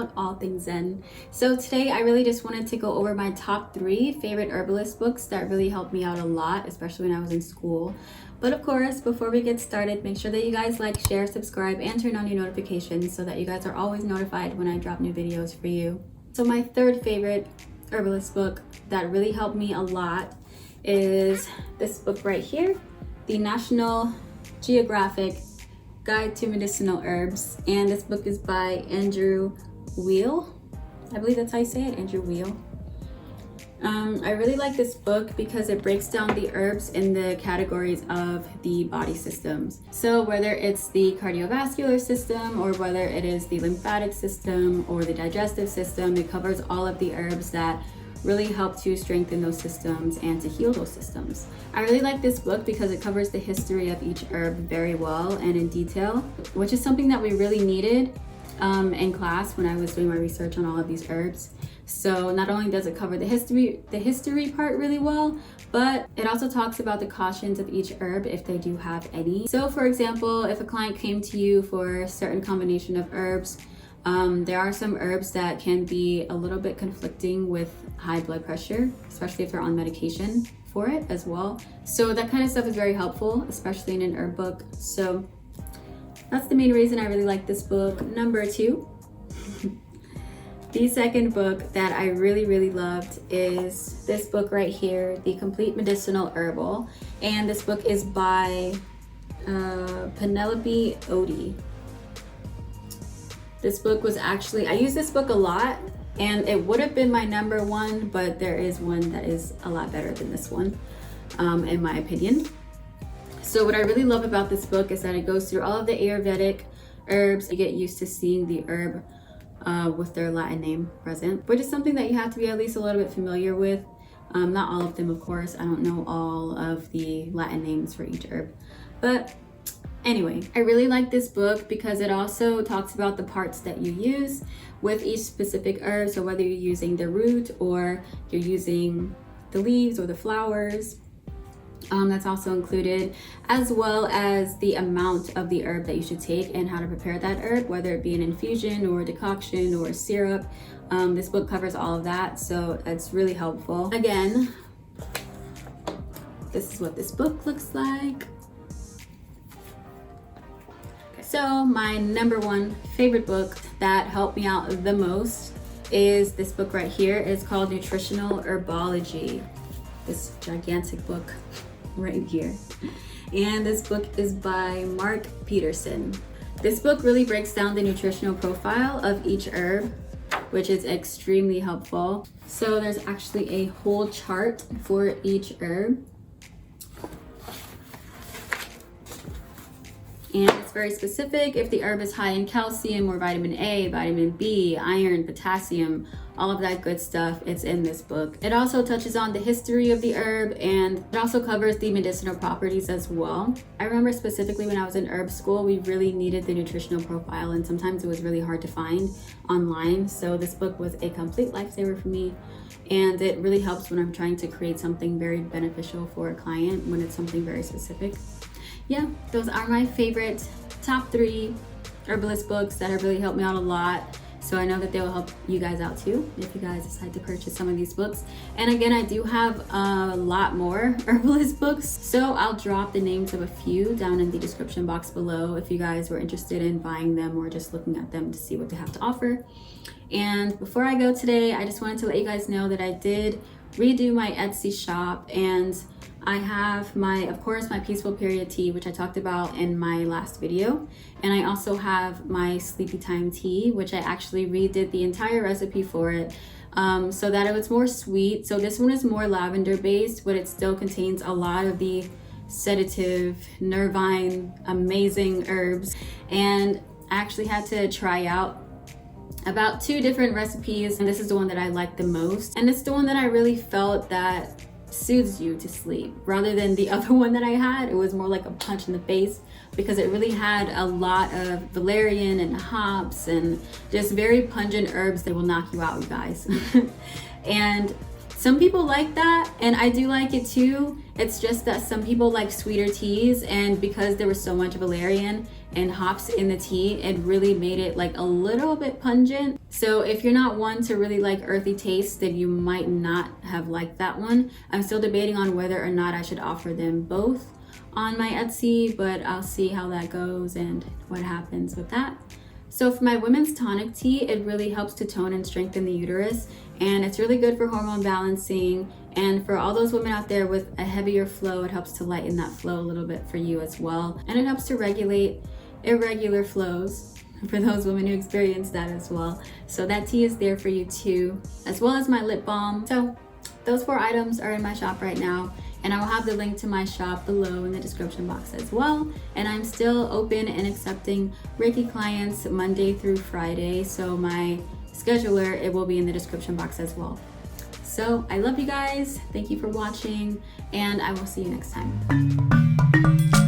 about all things Zen. So today I really just wanted to go over my top 3 favorite herbalist books that really helped me out a lot, especially when I was in school. But of course, before we get started, make sure that you guys like, share, subscribe, and turn on your notifications so that you guys are always notified when I drop new videos for you. So my third favorite herbalist book that really helped me a lot is this book right here, the National Geographic Guide to Medicinal Herbs, and this book is by Andrew Weil. I believe that's how you say it, Andrew Weil. I really like this book because it breaks down the herbs in the categories of the body systems. So whether it's the cardiovascular system or whether it is the lymphatic system or the digestive system, it covers all of the herbs that really help to strengthen those systems and to heal those systems. I really like this book because it covers the history of each herb very well and in detail, which is something that we really needed in class when I was doing my research on all of these herbs. So not only does it cover the history part really well, but it also talks about the cautions of each herb if they do have any. So for example, if a client came to you for a certain combination of herbs, there are some herbs that can be a little bit conflicting with high blood pressure, especially if they're on medication for it as well. So that kind of stuff is very helpful, especially in an herb book. So that's the main reason I really like this book. Number 2. The second book that I really loved is this book right here, The Complete Medicinal Herbal. And this book is by Penelope Odie. This book was actually, I use this book a lot and it would have been my number 1, but there is one that is a lot better than this one, in my opinion. So what I really love about this book is that it goes through all of the Ayurvedic herbs. You get used to seeing the herb with their Latin name present, which is something that you have to be at least a little bit familiar with. Not all of them, of course. I don't know all of the Latin names for each herb. But anyway, I really like this book because it also talks about the parts that you use with each specific herb. So whether you're using the root or you're using the leaves or the flowers, that's also included, as well as the amount of the herb that you should take and how to prepare that herb, whether it be an infusion or a decoction or a syrup. This book covers all of that, so it's really helpful. Again, this is what this book looks like. So my number 1 favorite book that helped me out the most is this book right here. It's called Nutritional Herbology. This gigantic book right here. And this book is by Mark Peterson. This book really breaks down the nutritional profile of each herb, which is extremely helpful. So there's actually a whole chart for each herb. And it's very specific. If the herb is high in calcium or vitamin A, vitamin B, iron, potassium, all of that good stuff, it's in this book. It also touches on the history of the herb, and it also covers the medicinal properties as well. I remember specifically when I was in herb school, we really needed the nutritional profile, and sometimes it was really hard to find online. So this book was a complete lifesaver for me, and it really helps when I'm trying to create something very beneficial for a client when it's something very specific. Yeah, those are my favorite top 3 herbalist books that have really helped me out a lot. So I know that they will help you guys out too if you guys decide to purchase some of these books. And again, I do have a lot more herbalist books, so I'll drop the names of a few down in the description box below if you guys were interested in buying them or just looking at them to see what they have to offer. And before I go today, I just wanted to let you guys know that I did redo my Etsy shop, and I have of course, my Peaceful Period tea, which I talked about in my last video. And I also have my Sleepy Time tea, which I actually redid the entire recipe for it so that it was more sweet. So this one is more lavender based, but it still contains a lot of the sedative, nervine, amazing herbs. And I actually had to try out about 2 different recipes, and this is the one that I like the most. And it's the one that I really felt that soothes you to sleep rather than the other one that I had. It was more like a punch in the face because it really had a lot of valerian and hops and just very pungent herbs that will knock you out, you guys. And some people like that, and I do like it too. It's just that some people like sweeter teas, and because there was so much valerian and hops in the tea, it really made it like a little bit pungent. So if you're not one to really like earthy taste, then you might not have liked that one. I'm still debating on whether or not I should offer them both on my Etsy, but I'll see how that goes and what happens with that. So for my women's tonic tea, it really helps to tone and strengthen the uterus, and it's really good for hormone balancing. And for all those women out there with a heavier flow, it helps to lighten that flow a little bit for you as well. And it helps to regulate irregular flows for those women who experience that as well. So that tea is there for you too, as well as my lip balm. So those 4 items are in my shop right now, and I will have the link to my shop below in the description box as well. And I'm still open and accepting Reiki clients Monday through Friday. So my scheduler, it will be in the description box as well. So I love you guys. Thank you for watching, and I will see you next time.